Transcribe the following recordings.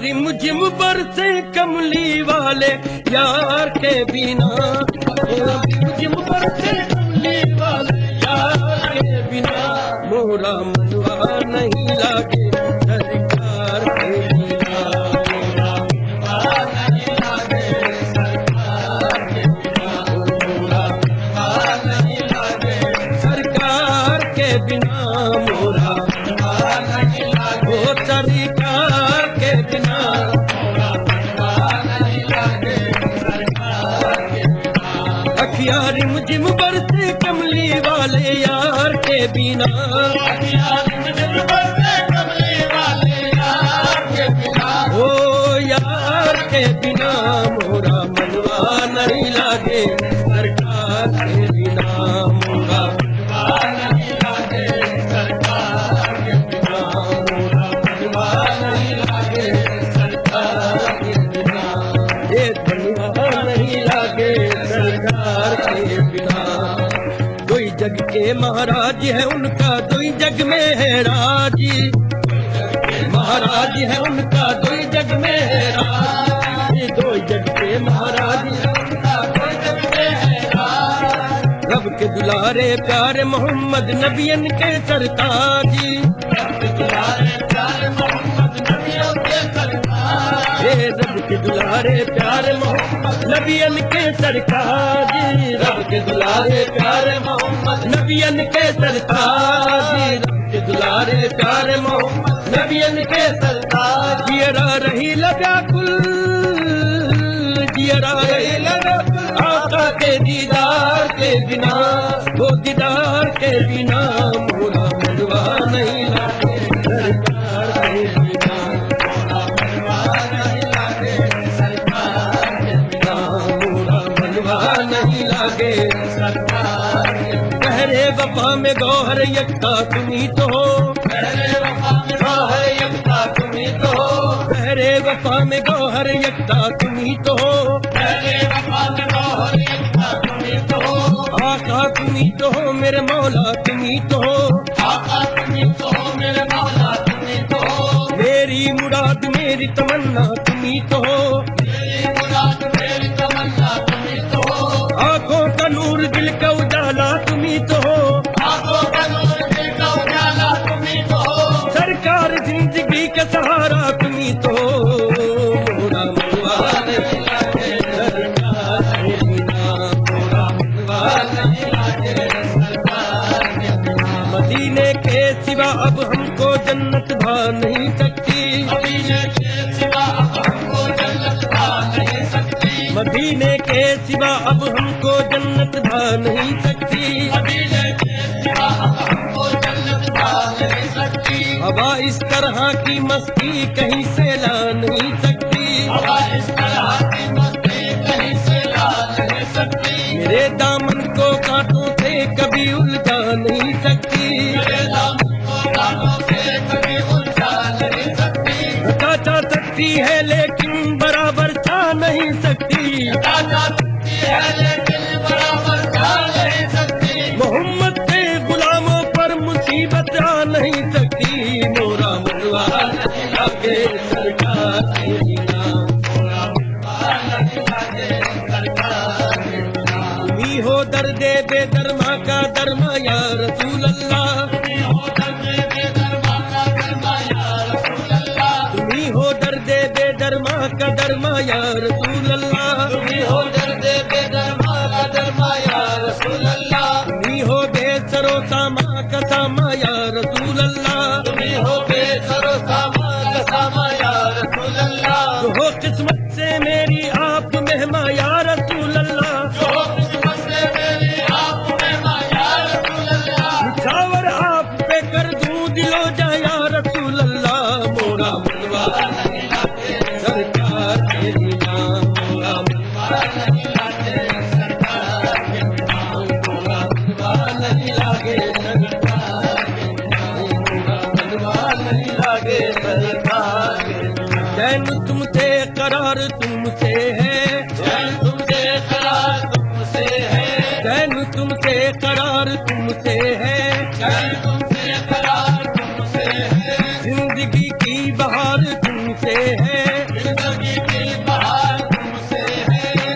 Rim झिम बरसे कमली वाले यार के बिना, रिम झिम बरसे कमली वाले यार के बिना, मोरा मनवा नहीं लागे सरकार के बिना, मोरा मनवा नहीं लागे सरकार के बिना, मोरा मनवा नहीं लागे सरकार के बिना, मोरा मनवा नहीं लागे सरकार के बिना, मोरा मनवा नहीं लागे सरकार के बिना। अखियाँ रिम झिम बरसे कमली वाले यार के बिना, अखियाँ रिम झिम बरसे कमली वाले यार के बिना, ओ यार के बिना, मोरा मनवा नहीं लागे सरकार के बिना, मोरा मनवा नहीं लागे सरकार के बिना, मोरा मनवा नहीं लागे सरकार के बिना, ये मनवा नहीं लागे सरकार के बिना। कोई जग के महाराज है उनका दोई जग में है राज, महाराज है उनका दोई जग में है राज, दोई जग के महाराज है उनका दोई जग में है राज। रब के दुलारे प्यारे मोहम्मद नबियन के सरताज, रब के दुलारे प्यारे मोहम्मद नबियन के सरताज, रब के दुलारे प्यारे मोहम्मद नबियन के सरताज, रब के दुलारे प्यारे मोहम्मद नबियन के सरताज, रब के दुलारे प्यारे मोहम्मद नबियन के सरताज। जियरा रही व्याकुल, जियरा रही व्याकुल आका के दीदार के बिना, वो दीदार के बिना, मोरा मनवा नहीं लागे सरकार के बिना, मोरा मनवा नहीं लागे सरकार के बिना, मोरा मनवा नहीं लागे सरकार के बिना। गहरे वफा में गौहर यकता तुम्ही तो हो, गहरे वफा में गौहर यकता तुम्ही तो हो, गहरे वफा में गौहर यकता तुम्ही तो हो, गहरे वफा में गौहर यकता तुम्ही तो हो, आका तुम्ही तो हो मेरे मौला तुम्ही तो हो, आका तुम्ही तो हो मेरे मौला तुम्ही तो हो, मेरी मुराद मेरी तमन्ना तुम्ही तो हो, मेरी मुराद मेरी तमन्ना तुम्ही तो हो, आंखों का नूर दिल का उजाला तुम्ही तो हो, आंखों का नूर दिल का उजाला तुम्ही तो हो, सरकार जिंदगी का सहारा तुम्ही तो हो, मोरा मनवा नहीं लागे सरकार के बिना, मोरा मनवा नहीं लागे सरकार के बिना। मदीने के सिवा अब हमको जन्नत भा नहीं सकती, मदीने के सिवा अब हमको जन्नत भा नहीं सकती, मदीने के सिवा अब हमको जन्नत भा नहीं सकती, मदीने के सिवा अब हमको जन्नत भा नहीं सकती। हवा इस तरह की मस्ती कहीं से ला नहीं सकती, हवा इस तरह की मस्ती कहीं से ला नहीं सकती, मेरे दामन को कांटों से कभी उलझा नहीं सकती, मेरे दामन को कांटों से कभी उलझा नहीं सकती। चाचा सकती है लेकिन बराबर छा नहीं सकती, चाचा सकती है लेकिन बराबर छा नहीं सकती, मोहम्मद के गुलामों पर मुसीबत आ नहीं सकती, मोरा मनवा नहीं लागे सरकार के बिना, मोरा मनवा नहीं लागे सरकार के बिना। तुम्ही हो दर्दे बेदरमा का दरमा या रसूल अल्लाह, तुम्ही हो दर्दे बेदरमा का दरमा या रसूल अल्लाह, तुम्ही हो दर्दे बेदरमा का दरमा या रसूल अल्लाह, तुम्ही हो दर्दे बेदरमा का दरमा या रसूल अल्लाह, तुम्ही हो बेसरो सामा का सामा या रसूल अल्लाह, तुम्ही हो बेसरो सामा का सामा या रसूल अल्लाह। जो हो किस्मत से मेरी आप मेहमा या रसूल अल्लाह, जो हो किस्मत से मेरी आप मेहमा या रसूल अल्लाह, निछावर आप पे कर दूं दिलो जा या रसूल अल्लाह, मोरा मनवा नहीं लागे सरकार के बिना, मोरा मनवा नहीं लागे सरकार के बिना, मोरा मनवा नहीं लागे सरकार के बिना, मोरा मनवा नहीं लागे सरकार के बिना। चैन तुमसे करार तुमसे है, चैन तुमसे करार तुमसे है, चैन तुमसे करार तुमसे है, चैन तुमसे करार तुमसे है, जिंदगी की बहार तुमसे है,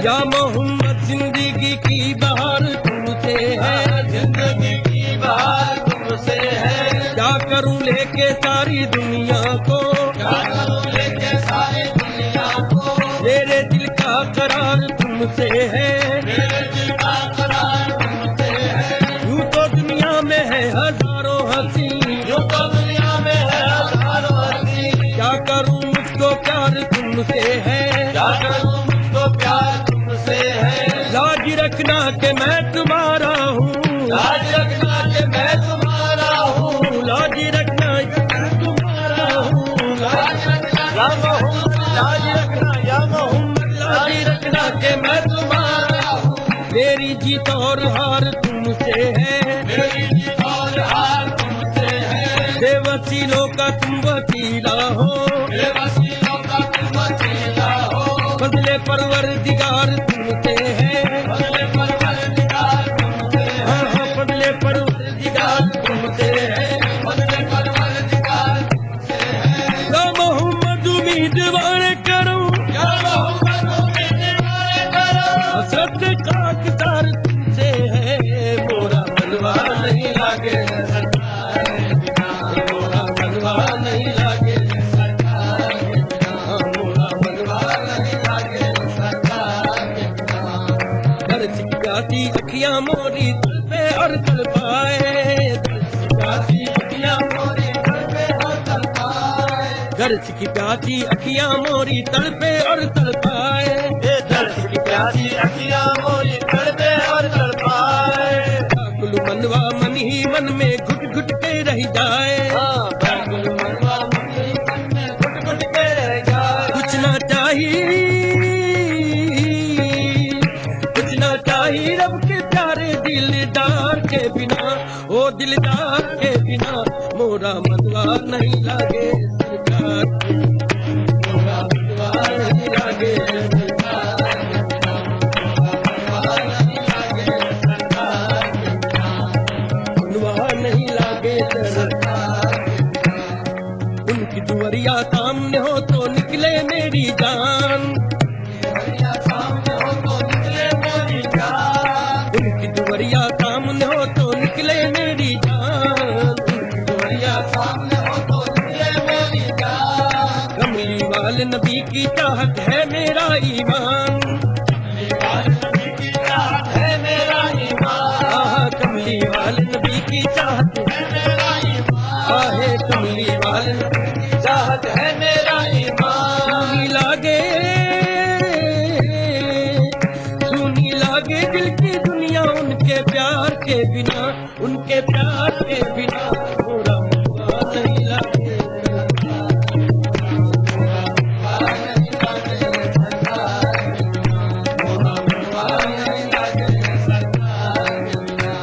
या मोहम्मद जिंदगी की बहार तुमसे है, जिंदगी की बहार तुमसे है। क्या करूं लेके सारी दुनिया को, क्या करूं लेके सारी दुनिया को, मेरे दिल का करार तुमसे है, मेरे दिल का करार तुमसे है। यूं तो दुनिया में है हजारों हंसी, यूं तो दुनिया में है हजारों हंसी, क्या करूं मुझको प्यार तुमसे है, क्या करूं मुझको प्यार तुमसे है। लाज रखना के मैं तुम्हारा हूँ, लाज रखना कि मैं तुम्हारा हूँ, लाज रखना कि मैं तुम्हारा हूँ, लाज रखना या मोहम्मद, लाज रखना या मोहम्मद, लाज रखना के मैं तुम्हारा हूँ। मेरी जीत और हार तुमसे है, मेरी जीत और हार तुमसे है। बेवसीलों का तुम वसीला हो, बेवसीलों का तुम वसीला हो, बदले परवरदिगार तुमसे है, बदले परवरदिगार तुमसे है। हाँ हाँ बदले परवरदिगार तुमसे है, बदले परवरदिगार तुमसे है। या मोहम्मद उम्मीदवार करूं, या मोहम्मद उम्मीदवार करो, सत्य का कितार तुमसे है, मोरा मनवा नहीं लागे सरकार के बिना, मोरा मनवा नहीं लागे, सरकार के बिना, मोरा मनवा नहीं लागे सरकार के बिना। दर्द की प्यासी अखियां मोरी दिल पे और तल पाए, प्यासी अखियां मोरी घर पे हो तल पाए, दर्द की प्यासी अखियां मोरी तल पे और तल पाए, ये दर्द की प्यासी अखियां मोरी घर पे और तल पाए। कुल मनवा मन ही मन में घुट घुट के रह जाए, हाँ, बैकुल मनवा मुझे मन में घुट घुट के रह जाए। कुछ ना चाहिए, कुछ ना चाहिए रब के प्यारे दिलदार के बिना, ओ दिलदार के बिना मोरा मनवा नहीं लागे सरकार, मोरा मनवा नहीं लागे सरकार, मनवा नहीं लागे सरकार। उनकी दुआरिया सामने हो तो निकले मेरी जान, सामने हो तो निकले मेरी जान, उनकी दुआरिया सामने हो तो निकले मेरी जान, उनकी दुआरिया सामने हो तो निकले मेरी जान। कमली वाले नबी की चाहत है मेरा ईमान, नबी की चाहत है मेरा ईमान, आहा कमली वाले नबी की चाहत है मेरा ईमान, आहे कमली वाले नबी की चाहत है मेरा ईमान। सुनी लागे, सुनी लागे दिल की दुनिया उनके प्यार के बिना, उनके प्यार के बिना पूरा मनवा नहीं लागे,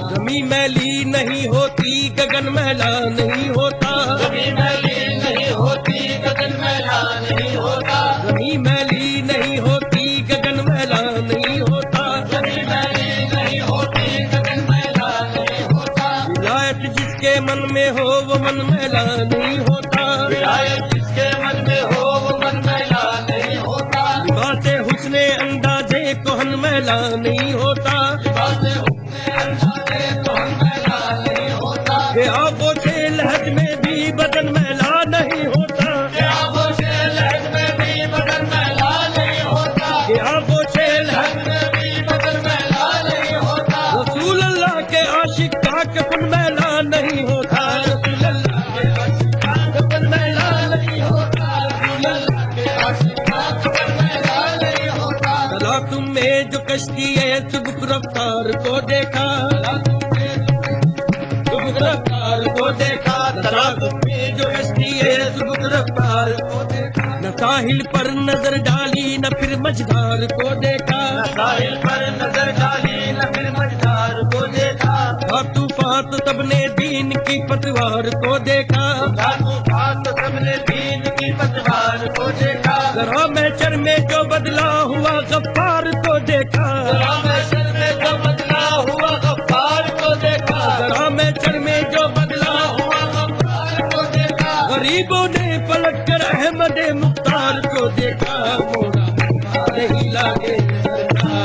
जमी मैली नहीं होती गगन मैला नहीं होता, कभी मैली नहीं होती गगन मैला नहीं होता, जमी मैली नहीं होती गगन मैला नहीं होता, कभी मैली नहीं होती गगन मैला नहीं होता। विलायत जिसके मन में हो वो मन मैला नहीं होता, विलायत जिसके मन में हो वो मन मैला नहीं होता, बातें हुस्ने अंदाजे कोहन मैला नहीं होता, बातें उठने अंदाजे तो हम मैला नहीं होता। के आंखों से लहज में भी बदन मैला नहीं होता, क्या वो से लहज में भी बदन मैला नहीं होता, के आंखों से लहज लहज में भी बदन मैला नहीं होता। रसूल अल्लाह के आशिक का कफन मैला नहीं होता, रसूल अल्लाह के आशिक का कफन मैला नहीं होता, रसूल अल्लाह के आशिक का कफन मैला नहीं होता। चला तुमने जो कश्ती है सुबह रफ्तार को देखा, सुबह रफ्तार को देखा, चला तुमने जो कश्ती है सुबह रफ्तार को देखा, न साहिल पर नजर डाली न फिर मझधार को देखा, साहिल पर नजर डाली न फिर मझधार को देखा, था तूफान तो सबने दीन की पतवार को देखा, तूफान तो सबने दीन की पतवार को देखा, जरा मैचर में जो बदला हुआ गफ्फार को देखा, रामेश्वर में जो बदला हुआ गफ्फार को देखा, जरा मैचर में जो बदला हुआ गफ्फार को देखा, गरीबों ने पलट कर अहमद मुख्तार को देखा, मोरा नहीं लागे सरकार,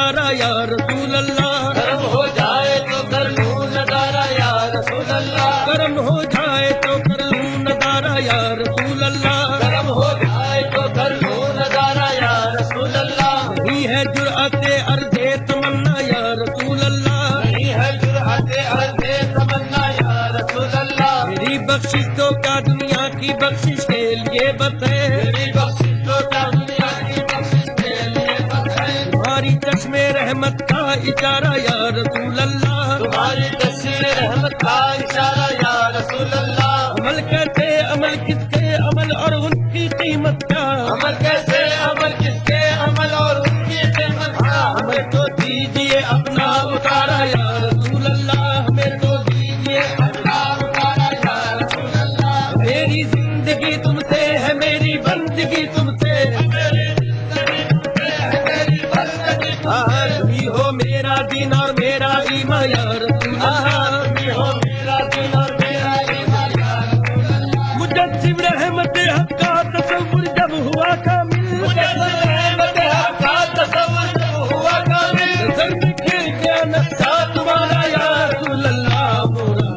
नजारा या रसूल अल्लाह, कर्म हो जाए तो कर लूं नजारा या रसूल अल्लाह, कर्म हो जाए तो कर लूं नजारा या रसूल अल्लाह। कर्म हो जाए तो कर लूं नजारा या रसूल अल्लाह, नहीं है जुर्अते अर्ज़े तमन्ना या रसूल अल्लाह, नहीं है जुर्अते अर्ज़े तमन्ना या रसूल अल्लाह, मेरी बख्शिश तो क्या दुनिया की बख्शिश के लिए बस है, मेरी बख्शिश तो क्या दुनिया की बख्शिश के लिए बस है, तुम्हारी चश्मे रहमत का इशारा या रसूल अल्लाह, तुम्हारी तस्वीर रहमत का इशारा या रसूल अल्लाह, अमल कैसे अमल किसके अमल और उनकी कीमत क्या, अमल कैसे अमल किसके अमल और उनकी कीमत क्या, हमें तो दीजिए अपना उतारा या रसूल अल्लाह, हमें तो दीजिए अपना उतारा या रसूल अल्लाह, मेरी जिंदगी तुमसे है, मेरी बंदगी तुमसे है, मेरी जिंदगी तुमसे है, मेरी बंदगी तुमसे है, तुम ही हो मेरा दिन और मेरा ईमान या रसूल अल्लाह, तुम ही हो मेरा दिन और मेरा ईमान या रसूल अल्लाह, मुजद्दिद रहमत हक का तसव्वुर जब हुआ कामिल, मुझे रहमत हक का तसव्वुर जब हुआ कामिल, नजर में खिल गया नक्शा तुम्हारा या रसूल अल्लाह, मोरा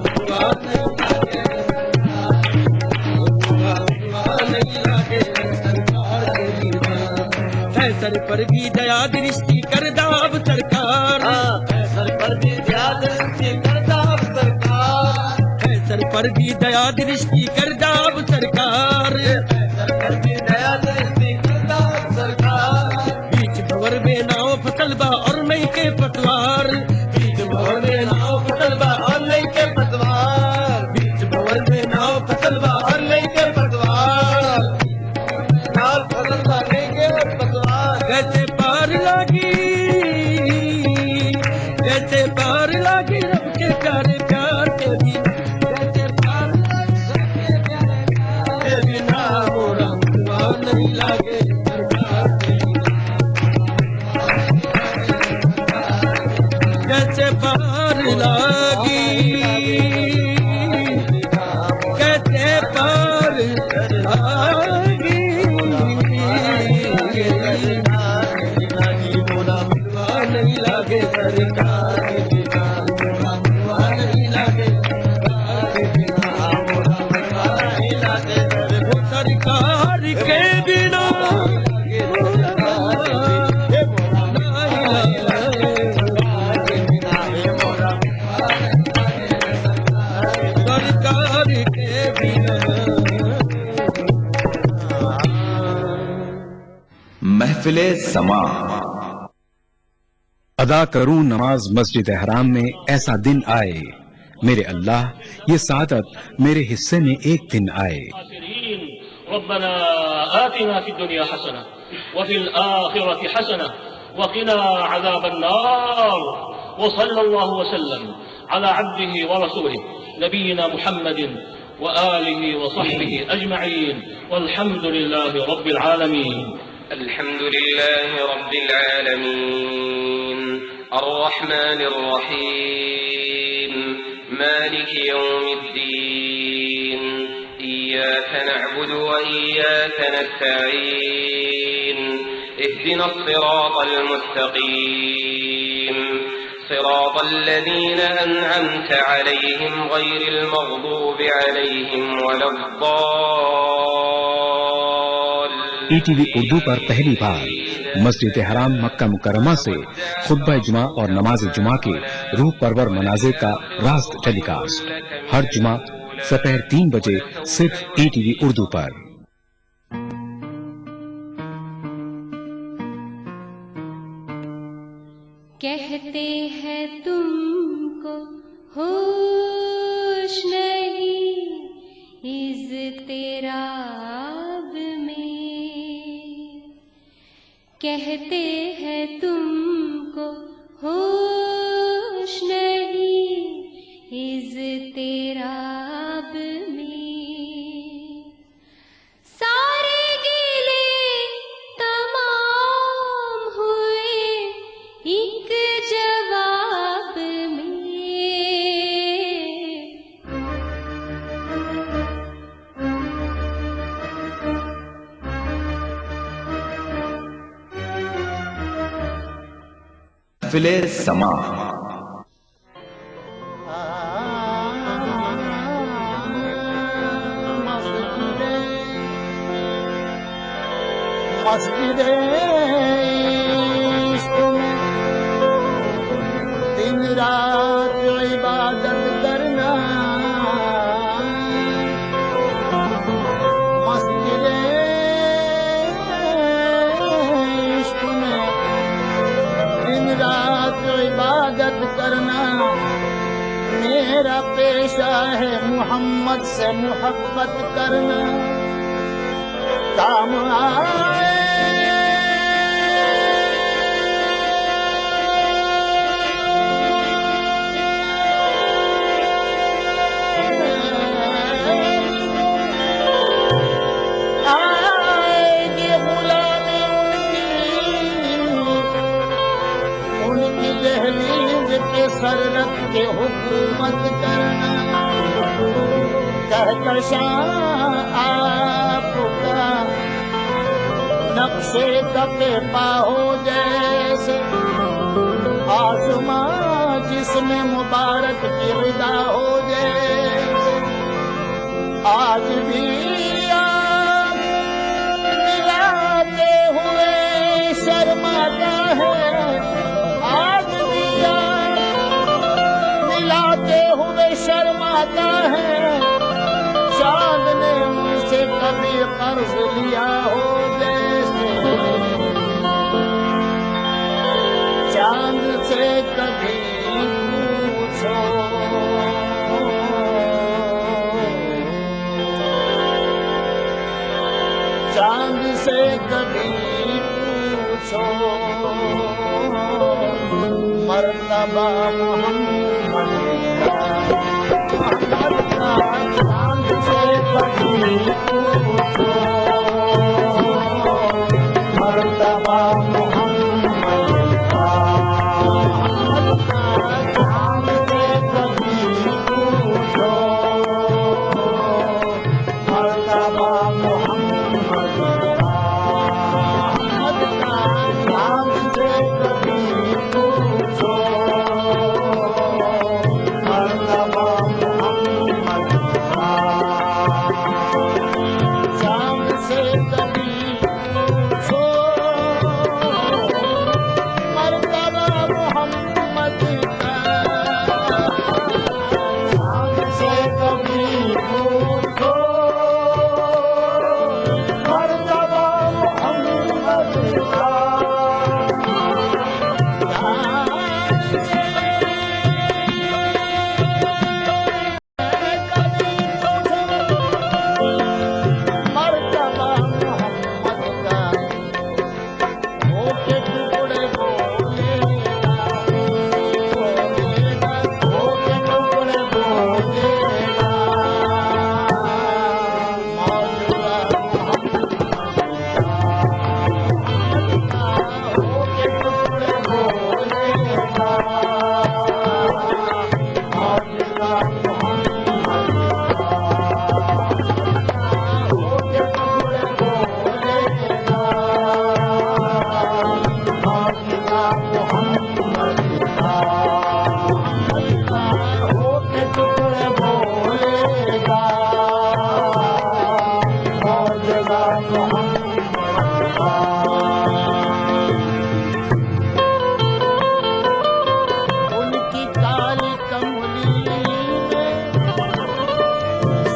हुआ नहीं लागे सरकार के दीवार, है सर पर भी दया दृष्टि कर दाब सरकार, सर पर भी ध्यान दृष्टि करता अब सरकार, है सर पर भी दया दृष्टि कर दाब सरकार, सर पर भी दया दृष्टि करता अब सरकार, बीच भंवर में नाव फसल बा और नहीं के पतवार, बीच भंवर में नाव फसल बा और नहीं के पतवार, बीच भंवर में नाव फसल बा और नहीं के पतवार, नाल फसल करने के पतवार, कैसे पार लागी, कैसे पार लागी रब के प्यारे प्यार के बिना, कैसे पार लागी रब के प्यारे प्यार के बिना, मोरा हुआ नहीं लागे सरकार के बिना, कैसे पार लागी, कैसे पार लागी, हुआ नहीं लागे सरकार के बिना, हुआ नहीं लागे सरकार के बिना, वो सरकार के बिना सरकार के बिना। महफिले समा। अदा करूं नमाज मस्जिद हराम में, ऐसा दिन आए मेरे अल्लाह ये सादत मेरे हिस्से में एक दिन आए। रब्बना आतिना फिद दुनिया हसना व फिल आखिरति हसना व क़िना अज़ाबन नार व सल्लल्लाहु वसल्लम अला अब्दिही व रसूलिही नबीना मुहम्मदिन व आलिहि व सहबिही अजमईन वल्हम्दुलिल्लाहि रब्बिल आलमीन। अल्हम्दुलिल्लाहि रब्बिल आलमीन अर्रहमानिर रहीम मालिकि यौमिद्दीन इय्याका नअबुदु व इय्याका नस्तईन इहदिनस सिरातल मुस्तकीम सिरातल लज़ीना अनअमता अलैहिम गैरिल मग़दूबि अलैहिम वलद्दाल्लीन। ईटीवी उर्दू पर पहली बार मस्जिद हराम मक्का मुकर्रमा से खुतबा जुमा और नमाज जुमा के रूह परवर मनाजिर का रास्त टेलीकास्ट हर जुमा दोपहर 3 बजे सिर्फ ईटीवी उर्दू पर। कहते हैं तुमको होश नहीं इज़्ज़त तेराब में, कहते हैं तुमको होश नहीं इज़्ज़त तेराब में, सारे गिले तमाम हुए एक जवाब में। महफिले समा। मस्जिदे इश्क में दिन रात इबादत करना, मस्जिदे इश्क में दिन रात इबादत करना मेरा पेशा है, मोहम्मद से मोहब्बत करना काम आए। आएगी गुलामी उनकी दहलीज पे सर रख के हुकूमत करना, कहकशां आपका नक्शे कपे पाहो जैसे आसमां जिसमें मुबारक की रिदा हो जैसे, आज भी आप मिलाते हुए शर्माता है, आज भी आप मिलाते हुए शर्माता है, चांद ने मुझसे कभी कर्ज लिया हो जैसे, चांद से कभी पूछो चांद से कभी पूछो मर्तबा मोहम्मद का, चांद से कभी पूछो मर्तबा मोहम्मद का, चांद से कभी पूछो मर्तबा मोहम्मद का, चांद से कभी पूछो मर्तबा मोहम्मद का, चांद से कभी पूछो मर्तबा मोहम्मद का, चांद से कभी पूछो मर्तबा मोहम्मद का, मर्तबा मोहम्मद का, होके टुकड़े बोलेगा, होके टुकड़े बोलेगा, मौला मोहम्मद का, होके टुकड़े बोलेगा, मौला मोहम्मद होके टुकड़े बोलेगा, मौला मोहम्मद का, होके टुकड़े बोलेगा, मौला मोहम्मद का। उनकी काली कमली में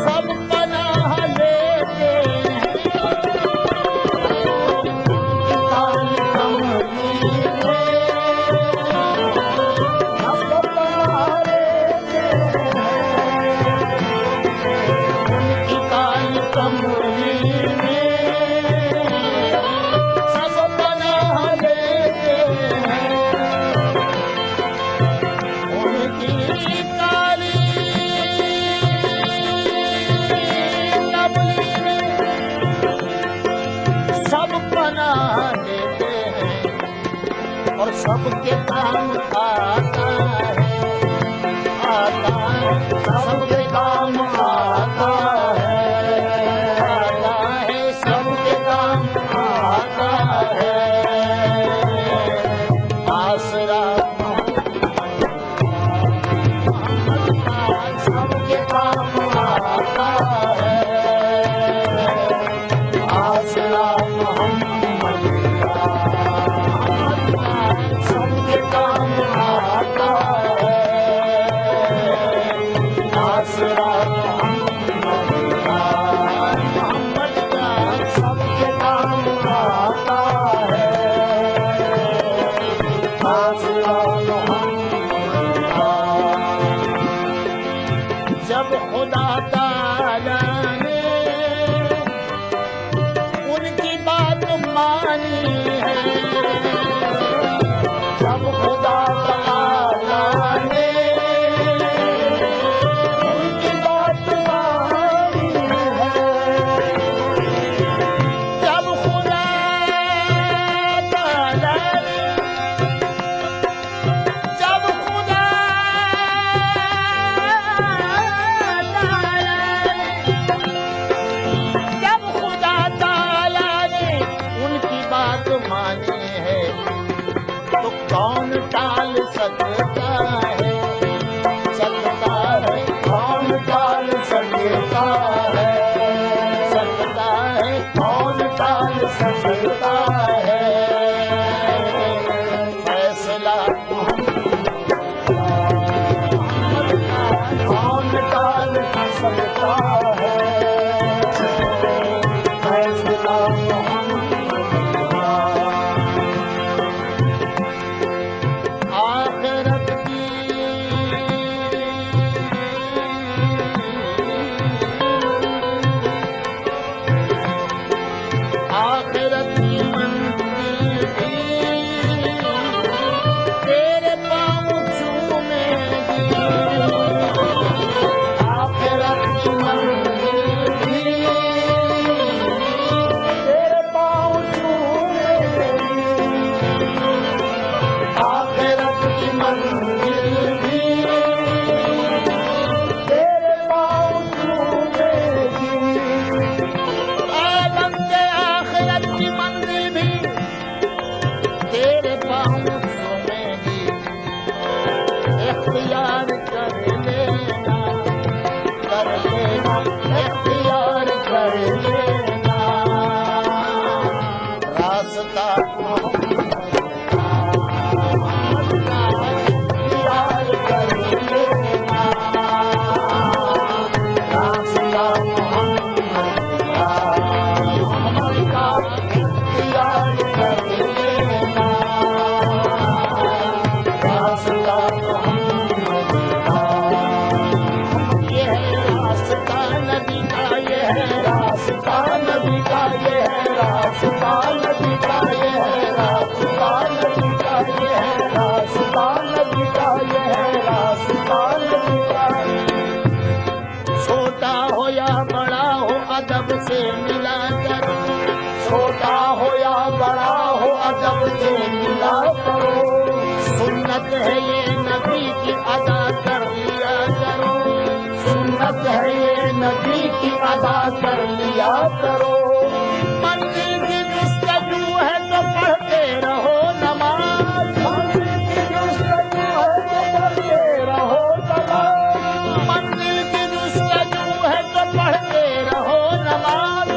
सब पनाह लेते हैं, उनकी काली कमली में सब पनाह लेते हैं, उनकी काली कमली में सब पनाह लेते हैं, उनकी काली कमली में सब पनाह लेते हैं और सबके काम आता है, सबके काम आता है, सबके काम आता है, आसरा सबके काम आता है आसरा मोहम्मद का सबके काम आता है आसरा मोहम्मद का सबके काम आता है आसरा मोहम्मद का जब खुदा ताला ने उनकी बात मानी है जब खुदा ताला ने उनकी बात मानी है जब खुदा ताला ने जब खुदा जब खुदा ताला ने उनकी बात मानी है तो कौन टाल सकता है कौन टाल सकता है कौन टाल सकता है फैसला कौन टाल सकता है फैसला आखिरत की आखिरत की मंजिल भी तेरे पाँव चूमेगी आखिरत की मंजिल भी तेरे पाँव चूमेगी आखिरत की मंजिल भी तेरे पाँव चूमेगी बंदे आखिरत की मंजिल भी तेरे पाँव चूमेगी इख्तियार कर लेना इख्तियार कर लेना रास्ता इख्तियार कर लेना रास्ता मोहम्मद का इख्तियार कर लेना रास्ता मोहम्मद का ये है रास्ता नबी का ये है रास्ता नबी का ये है रास्ता नबी का ये है रास्ता नबी का ये है रास्ता नबी का ये है रास्ता नबी का छोटा हो या बड़ा हो अदब से मिला करो छोटा हो या बड़ा हो अदब से मिला करो सुन्नत है ये नबी की अदा कर लिया करो सुन्नत है ये नबी की अदा कर लिया करो मंजिल की जुस्तजू है तो पढ़ते रहो नमाज मंजिल की जुस्तजू है तो पढ़ते रहो नमाज मंजिल की जुस्तजू है तो पढ़ते रहो नमाज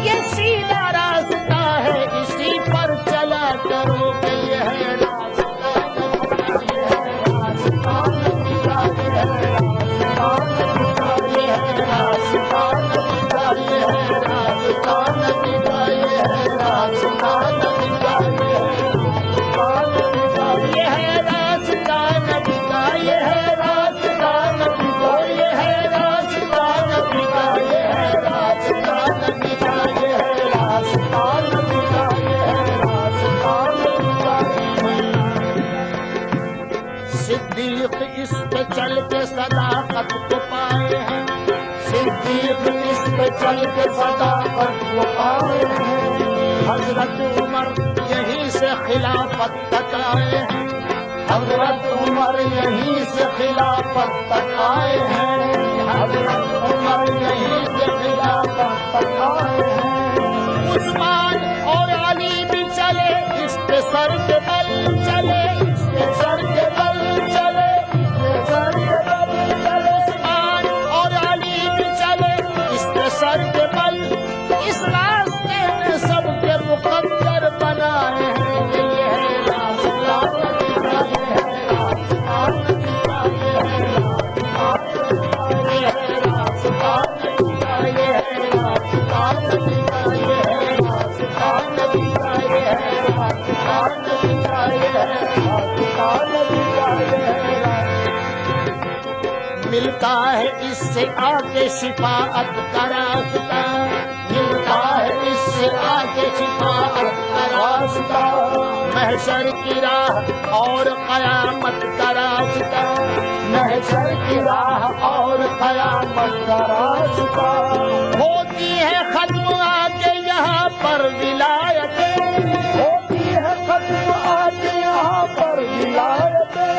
ये सीधा रास्ता है इसी पर चला करो कि ये है रास्ता ये है रास्ता नबी का ये है रास्ता नबी का ये है रास्ता नबी का ये है रास्ता नबी का ये है रास्ता नबी का ये है रास्ता नबी का ये है रास्ता नबी का ये है रास्ता नबी का ये है रास्ता नबी का ये है रास्ता नबी का ये है रास्ता नबी का सिद्दीक इस पे चल के सदाकत को पाए हैं सिद्दीक इस पे चल के सदाकत को पाए हैं हजरत उमर यहीं से खिलाफत तक आए हैं हजरत उमर यहीं से खिलाफत तक आए हैं हजरत उमर यहीं से खिलाफत तक आए हैं उस्मान और अली भी चले इस पे सर के बल चले इस पे सर रास्ता नबी का ये है रास्ता। मिलता है इससे आके शिफाअत का रास्ता, मिलता है इससे आके शिफाअत का रास्ता। महशर की राह और कयामत का रास्ता, महशर की राह और कयामत का रास्ता। होती है खत्म आके यहाँ पर विलायतें, होती है खत्म आके यहाँ पर विलायतें।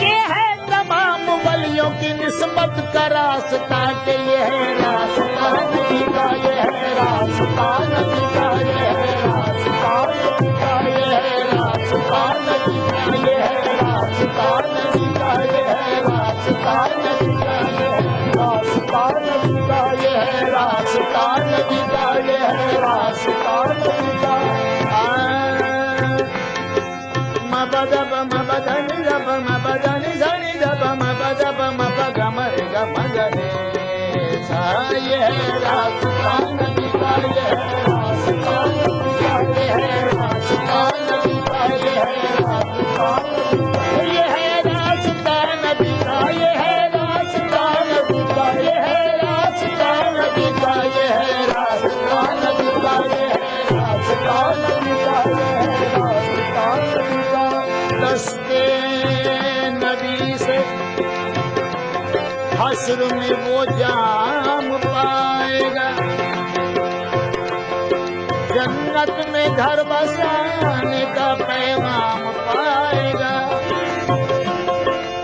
ये है तमाम वलियों की निस्बत का रास्ता के ये है रास्ता नबी का, ये है रास्ता नबी का, ये है रास्ता नबी का, ये है रास्ता नबी का, ये है रास्ता नबी का, ये है रास्ता नबी का, ये है रास्ता नबी का, ये है रास्ता नबी का, ये है रास्ता नबी का। मबदब मबदनि जब मबदनि धनि जब मबदब मबगमर गमगरे सा, ये है रास्ता नबी का, ये है रास्ता नबी का, ये है रास्ता नबी का, ये है रास्ता नबी का, ये है रास्ता नबी का, ये है रास्ता नबी का, ये है रास्ता नबी का, ये है रास्ता नबी का, ये है रास्ता नबी का, ये है रास्ता नबी का। दस्ते नबी से हश्र में वो जाम पाएगा, जन्नत में घर बसाने का पैगाम पाएगा।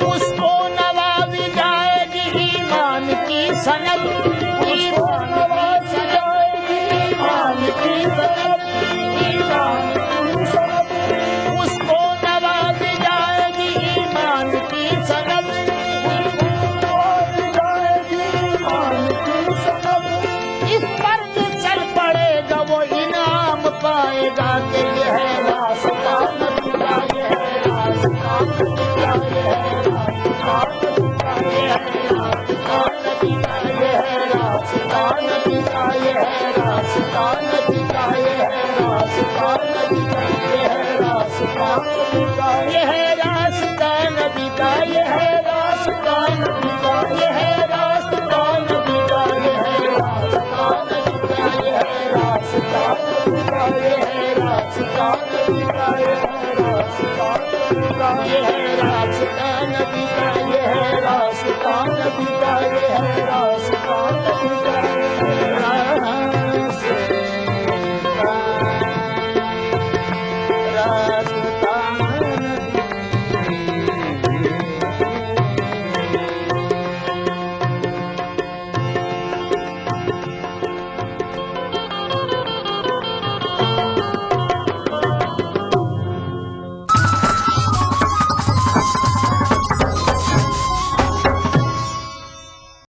उसको नवाजी जाएगी ईमान की सनद, उसको नवाजी जाएगी ईमान की सनद, ईमान की सनद। उसको नवाजी जाएगी ईमान की सनद, जाएगी ईमान की सनद। इस पर जो चल पड़ेगा वो इनाम पाएगा कि ये है रास्ता नबी का, ये है रास्ता नबी का, ये है रास्ता नबी का, ये है रास्ता नबी का, ये है रास्ता नबी का, ये है रास्ता नबी का, ये है रास्ता नबी का, ये है रास्ता नबी का, ये है रास्ता नबी का, ये है रास्ता नबी का, ये है रास्ता नबी का, ये है रास्ता नबी का, ये है रास्ता नबी का, ये है रास्ता नबी का, ये है रास्ता नबी का, ये है रास्ता नबी का, ये है रास्ता नबी का, ये है रास्ता नबी का।